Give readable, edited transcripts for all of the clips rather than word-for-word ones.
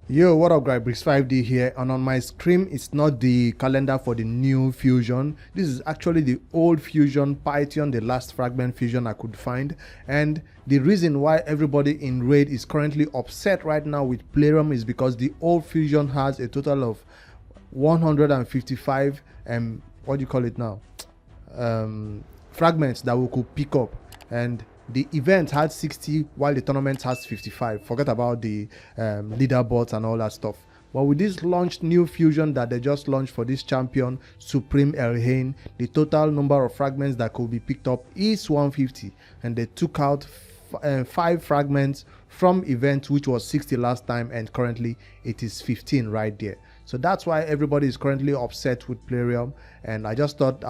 Yo, what up, guys? Bricks5D here, and on my screen, it's not the calendar for the new fusion. This is actually the old fusion, Python, the last fragment fusion I could find. And the reason why everybody in Raid is currently upset right now with Playroom is because the old fusion has a total of 155 what do you call it now? Fragments that we could pick up, and the event had 60 while the tournament has 55. Forget about the leaderboards and all that stuff. But with this launched new fusion that they just launched for this champion, Supreme Elhain, the total number of fragments that could be picked up is 150, and they took out 5 fragments from event, which was 60 last time, and currently it is 15 right there. So that's why everybody is currently upset with Playroom, and I just thought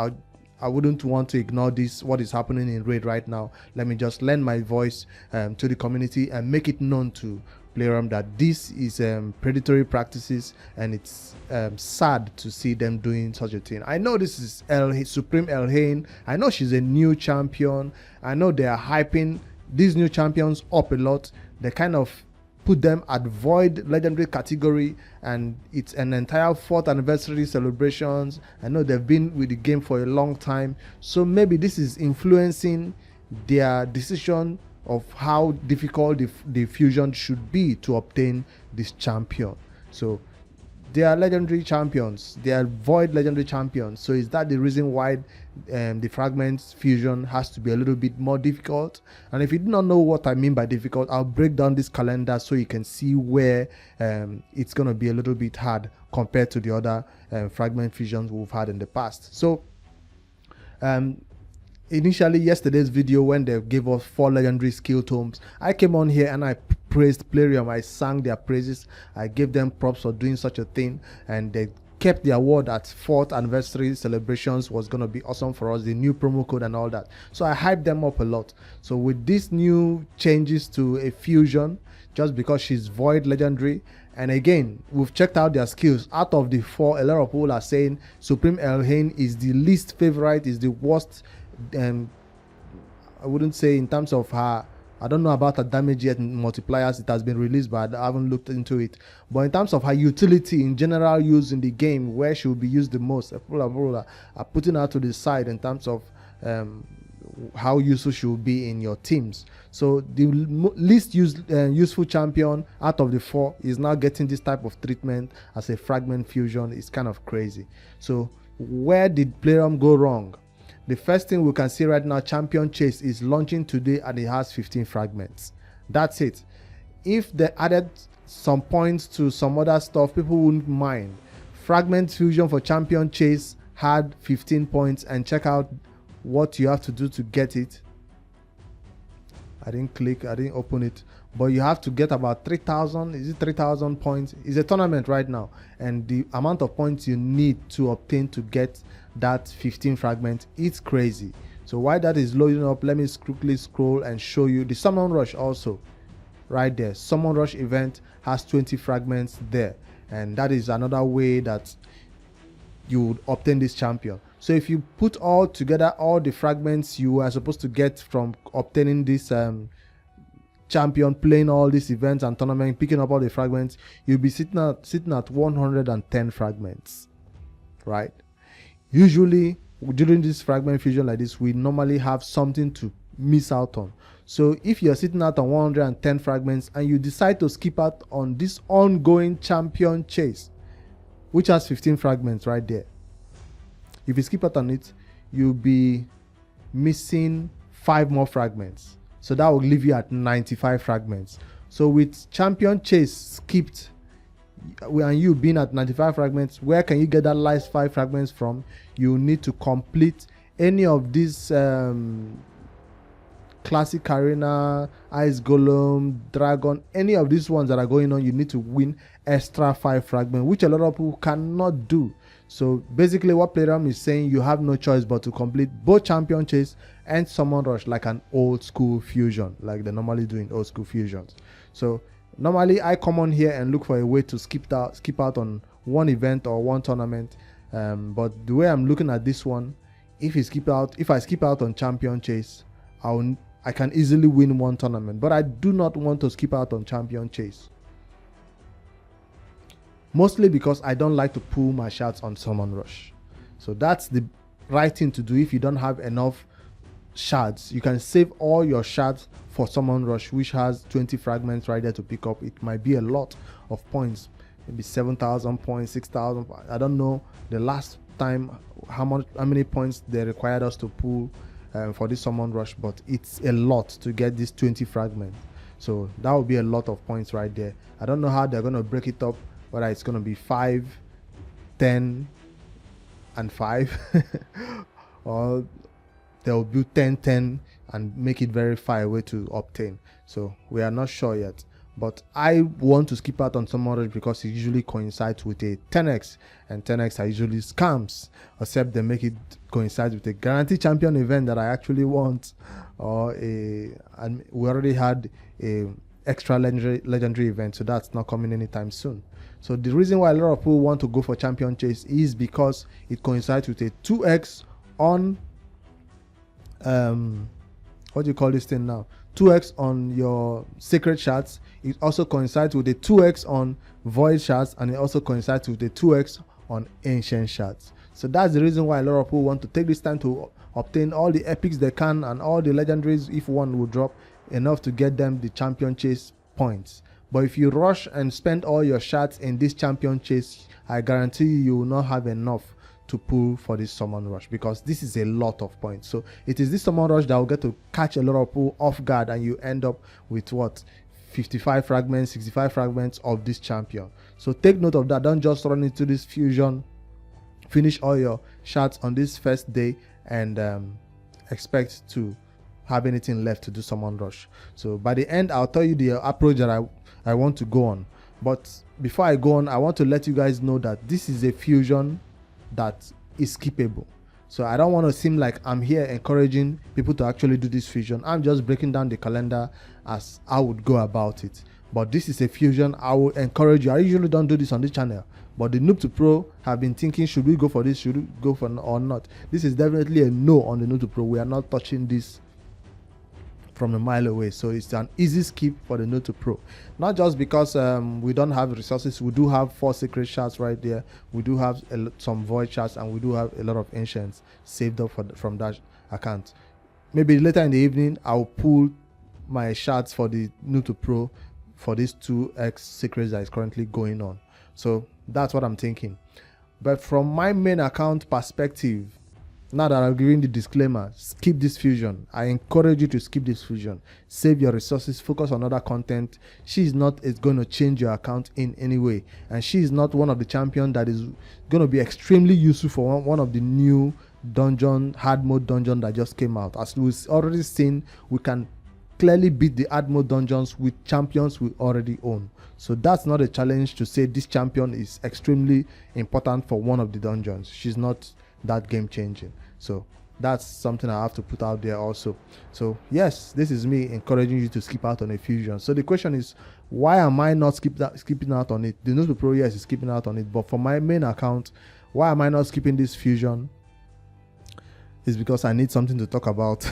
I wouldn't want to ignore this, what is happening in Raid right now. Let me just lend my voice to the community and make it known to Playroom that this is predatory practices, and it's sad to see them doing such a thing. I know this is Supreme Elhain. I know she's a new champion. I know they are hyping these new champions up a lot. They kind of put them at void legendary category, and it's an entire 4th anniversary celebrations. I know they've been with the game for a long time, so maybe this is influencing their decision of how difficult the fusion should be to obtain this champion. So they are legendary champions, they are void legendary champions. So is that the reason why the fragments fusion has to be a little bit more difficult? And if you do not know what I mean by difficult, I'll break down this calendar so you can see where it's going to be a little bit hard compared to the other fragment fusions we've had in the past. So initially, yesterday's video, when they gave us 4 legendary skill tomes, I came on here and I praised Playroom. I sang their praises. I gave them props for doing such a thing, and they kept their word at 4th anniversary celebrations was going to be awesome for us, the new promo code and all that. So I hyped them up a lot. So with these new changes to a fusion, just because she's void legendary, and again, we've checked out their skills. Out of the 4, a lot of people are saying Supreme Elhain is the least favorite, is the worst. I wouldn't say in terms of her, I don't know about her damage yet in multipliers. It has been released, but I haven't looked into it. But in terms of her utility in general use in the game, where she will be used the most, are putting her to the side in terms of how useful she will be in your teams. So the least useful champion out of the 4 is now getting this type of treatment as a fragment fusion. It's kind of crazy. So where did Playroom go wrong? The first thing we can see right now, Champion Chase is launching today and it has 15 fragments. That's it. If they added some points to some other stuff, people wouldn't mind. Fragment Fusion for Champion Chase had 15 points, and check out what you have to do to get it. I didn't open it, but you have to get about 3,000. Is it 3,000 points? It's a tournament right now, and the amount of points you need to obtain to get that 15 fragments, it's crazy. So while that is loading up, let me quickly scroll and show you the Summon Rush also right there. Summon Rush event has 20 fragments there, and that is another way that you would obtain this champion. So if you put all together all the fragments you are supposed to get from obtaining this champion, playing all these events and tournaments, picking up all the fragments, you'll be sitting at 110 fragments, right? Usually during this fragment fusion like this, we normally have something to miss out on. So if you're sitting out on 110 fragments and you decide to skip out on this ongoing champion chase, which has 15 fragments right there, if you skip out on it, you'll be missing 5 more fragments. So that will leave you at 95 fragments. So with champion chase skipped, and you being at 95 fragments, where can you get that last 5 fragments from? You need to complete any of these classic arena, ice golem, dragon, any of these ones that are going on. You need to win extra 5 fragments, which a lot of people cannot do. So basically what Playroom is saying, you have no choice but to complete both champion chase and summon rush like an old school fusion, like they normally do in old school fusions. So normally I come on here and look for a way to skip out on one event or one tournament, but the way I'm looking at this one, if I skip out on champion chase, I can easily win one tournament, but I do not want to skip out on champion chase. mostly because I don't like to pull my shards on summon rush. So that's the right thing to do. If you don't have enough shards, you can save all your shards for summon rush, which has 20 fragments right there to pick up. It might be a lot of points, maybe 7,000 points, 6,000. I don't know the last time how many points they required us to pull for this summon rush, but it's a lot to get this 20 fragments. So that would be a lot of points right there. I don't know how they're going to break it up, whether it's going to be 5, 10, and 5 or they'll do 10, 10 and make it very far away to obtain. So we are not sure yet, but I want to skip out on some others because it usually coincides with a 10x, and 10x are usually scams, except they make it coincide with a guaranteed champion event that I actually want, or and we already had a extra legendary event, so that's not coming anytime soon. So the reason why a lot of people want to go for champion chase is because it coincides with a 2x on what do you call this thing now, 2x on your sacred shards. It also coincides with a 2x on void shards, and it also coincides with a 2x on ancient shards. So that's the reason why a lot of people want to take this time to obtain all the epics they can and all the legendaries, if one will drop enough to get them the champion chase points. But if you rush and spend all your shards in this champion chase, I guarantee you will not have enough to pull for this summon rush, because this is a lot of points. So it is this summon rush that will get to catch a lot of people off guard, and you end up with what, 55 fragments, 65 fragments of this champion. So take note of that. Don't just run into this fusion, finish all your shards on this first day, and expect to have anything left to do summon rush. So by the end, I'll tell you the approach that I want to go on. But before I go on, I want to let you guys know that this is a fusion that is skippable. So I don't want to seem like I'm here encouraging people to actually do this fusion. I'm just breaking down the calendar as I would go about it. But this is a fusion I will encourage you. I usually don't do this on this channel, but the Noob to Pro have been thinking, should we go for this, should we go for or not? This is definitely a no on the Noob to Pro. We are not touching this from a mile away. So it's an easy skip for the Noob to Pro. Not just because we don't have resources. We do have 4 secret shards right there. We do have some void shards, and we do have a lot of ancients saved up from that account. Maybe later in the evening I'll pull my shards for the Noob to Pro for these 2x secrets that is currently going on. So that's what I'm thinking. But from my main account perspective, now that I'm giving the disclaimer, skip this fusion. I encourage you to skip this fusion. Save your resources, focus on other content. She's not going to change your account in any way, and she's not one of the champions that is going to be extremely useful for one of the new dungeon, hard mode dungeon that just came out. As we've already seen, we can clearly beat the hard mode dungeons with champions we already own. So that's not a challenge to say this champion is extremely important for one of the dungeons. She's not that game changing. So that's something I have to put out there also. So yes, this is me encouraging you to skip out on a fusion. So the question is, why am I not skipping out on it? The Noob to Pro, yes, is skipping out on it, but for my main account, why am I not skipping this fusion? Is because I need something to talk about.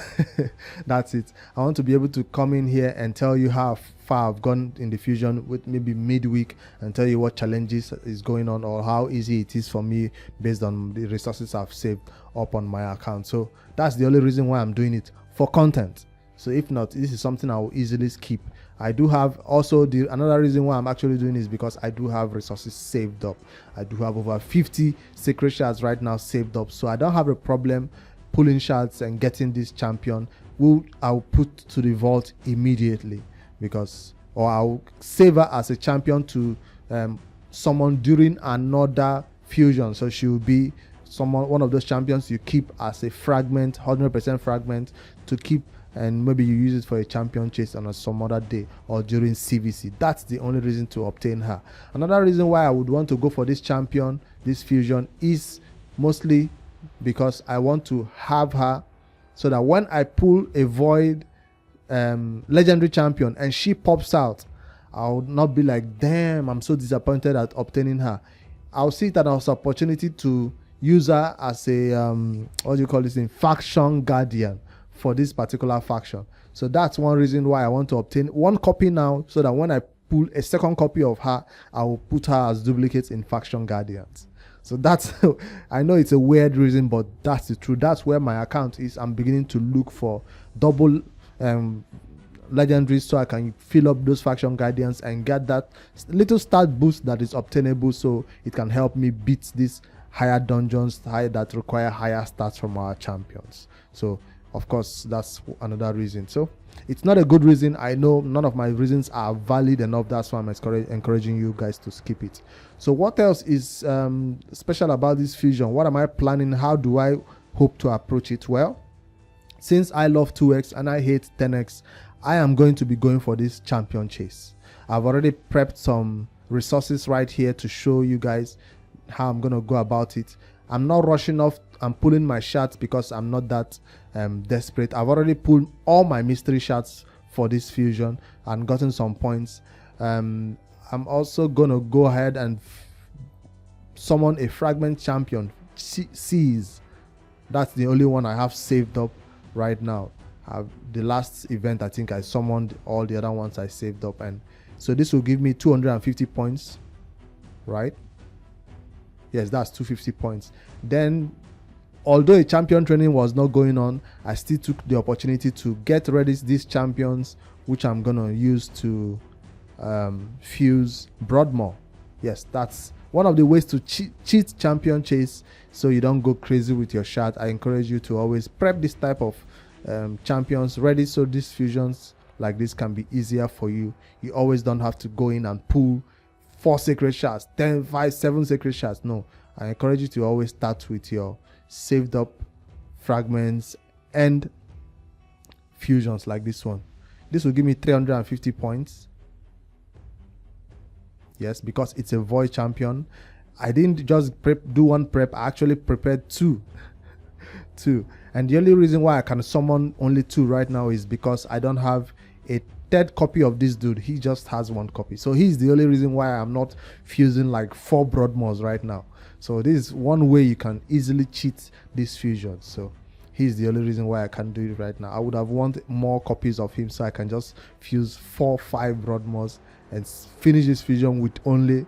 That's it. I want to be able to come in here and tell you how far I've gone in the fusion with maybe midweek, and tell you what challenges is going on, or how easy it is for me based on the resources I've saved up on my account. So that's the only reason why I'm doing it, for content. So if not, this is something I will easily skip. I do have also another reason why I'm actually doing is because I do have resources saved up. I do have over 50 secret shards right now saved up, so I don't have a problem pulling shards and getting this champion, who I'll put to the vault immediately, because, or I'll save her as a champion to summon during another fusion. So she will be one of those champions you keep as a fragment, 100% fragment to keep, and maybe you use it for a champion chase on some other day or during CVC. That's the only reason to obtain her. Another reason why I would want to go for this champion, this fusion, is mostly because I want to have her so that when I pull a void legendary champion and she pops out, I would not be like, damn, I'm so disappointed at obtaining her. I'll see that as an opportunity to use her as a what do you call this thing, faction guardian for this particular faction. So that's one reason why I want to obtain one copy now, so that when I pull a second copy of her, I will put her as duplicates in Faction Guardians. So that's, I know it's a weird reason, but that's the truth. That's where my account is. I'm beginning to look for double legendaries so I can fill up those Faction Guardians and get that little stat boost that is obtainable, so it can help me beat these higher dungeons that require higher stats from our champions. So of course that's another reason. So it's not a good reason. I know none of my reasons are valid enough. That's why I'm encouraging you guys to skip it. So what else is special about this fusion? What am I planning? How do I hope to approach it? Well, since I love 2x and I hate 10x, I am going to be going for this champion chase. I've already prepped some resources right here to show you guys how I'm going to go about it. I'm not rushing off. I'm pulling my shards because I'm not that desperate. I've already pulled all my mystery shards for this fusion and gotten some points. I'm also going to go ahead and summon a fragment champion, Seize. That's the only one I have saved up right now. The last event, I think I summoned all the other ones I saved up, and so this will give me 250 points, right? Yes, that's 250 points. Then, although a champion training was not going on, I still took the opportunity to get ready these champions, which I'm gonna use to fuse Broadmoor. Yes, that's one of the ways to cheat champion chase, so you don't go crazy with your shard. I encourage you to always prep this type of champions ready, so these fusions like this can be easier for you. You always don't have to go in and pull 4 sacred shards, 10, 5, 7 sacred shards. No, I encourage you to always start with your saved up fragments and fusions like this one. This will give me 350 points. Yes, because it's a void champion. I didn't just do one prep, I actually prepared two. And the only reason why I can summon only 2 right now is because I don't have a third copy of this dude. He just has 1 copy, so he's the only reason why I'm not fusing like 4 Broadmoors right now. So this is one way you can easily cheat this fusion. So he's the only reason why I can't do it right now. I would have wanted more copies of him so I can just fuse 4, 5 Broadmoors and finish this fusion with only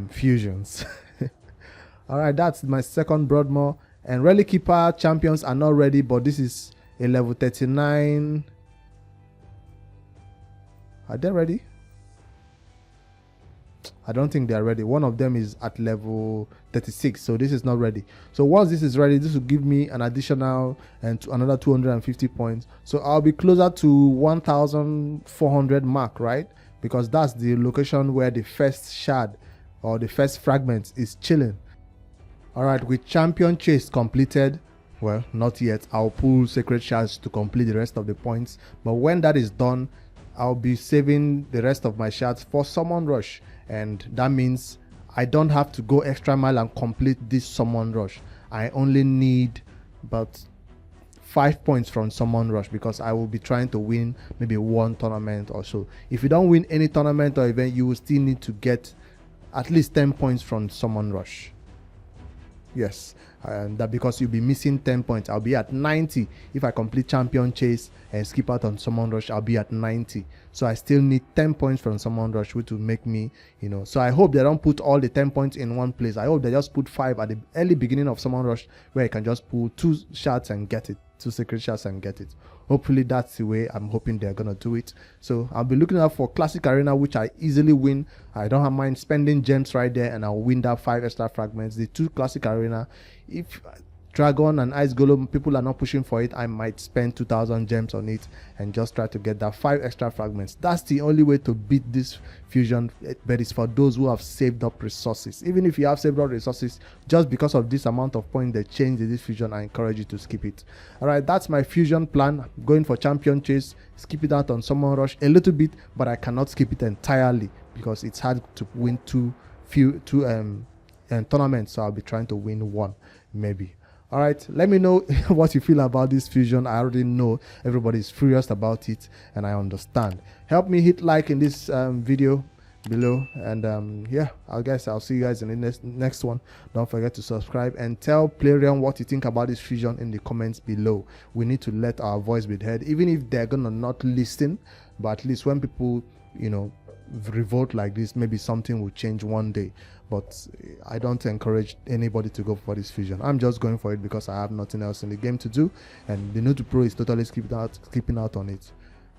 fusions. All right, that's my second Broadmoor. And Relic Keeper champions are not ready, but this is a level 39. Are they ready? I don't think they are ready. One of them is at level 36, so this is not ready. So once this is ready, this will give me an additional and another 250 points. So I'll be closer to 1,400 mark, right? Because that's the location where the first shard or the first fragment is chilling. All right, with champion chase completed, well, not yet. I'll pull sacred shards to complete the rest of the points, but when that is done, I'll be saving the rest of my shards for summon rush, and that means I don't have to go extra mile and complete this summon rush. I only need about 5 points from summon rush because I will be trying to win maybe 1 tournament or so. If you don't win any tournament or event, you will still need to get at least 10 points from summon rush. Yes, and that because you'll be missing 10 points. I'll be at 90 if I complete champion chase and skip out on summon rush. I'll be at 90, so I still need 10 points from summon rush, which will make me, so I hope they don't put all the 10 points in one place. I hope they just put 5 at the early beginning of summon rush, where you can just pull 2 shards and get it, 2 sacred shards and get it. Hopefully that's the way I'm hoping they're gonna do it. So I'll be looking out for classic arena, which I easily win. I don't have mind spending gems right there, and I'll win that 5 extra fragments. The 2 classic arena, if Dragon and Ice Golem people are not pushing for it, I might spend 2,000 gems on it and just try to get that 5 extra fragments. That's the only way to beat this fusion, but it's for those who have saved up resources. Even if you have saved up resources, just because of this amount of points they changed in this fusion, I encourage you to skip it. All right, that's my fusion plan. Going for champion chase, skip it out on summon rush a little bit, but I cannot skip it entirely because it's hard to win two tournaments, so I'll be trying to win 1 maybe. All right, let me know what you feel about this fusion. I already know everybody's furious about it, and I understand. Help me hit like in this video below, and yeah, I'll see you guys in the next one. Don't forget to subscribe and tell Plarium what you think about this fusion in the comments below. We need to let our voice be heard, even if they're gonna not listen, but at least when people revolt like this, maybe something will change one day. But I don't encourage anybody to go for this fusion. I'm just going for it because I have nothing else in the game to do, and the Note Pro is totally skipping out on it.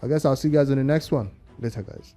I guess I'll see you guys in the next one. Later, guys.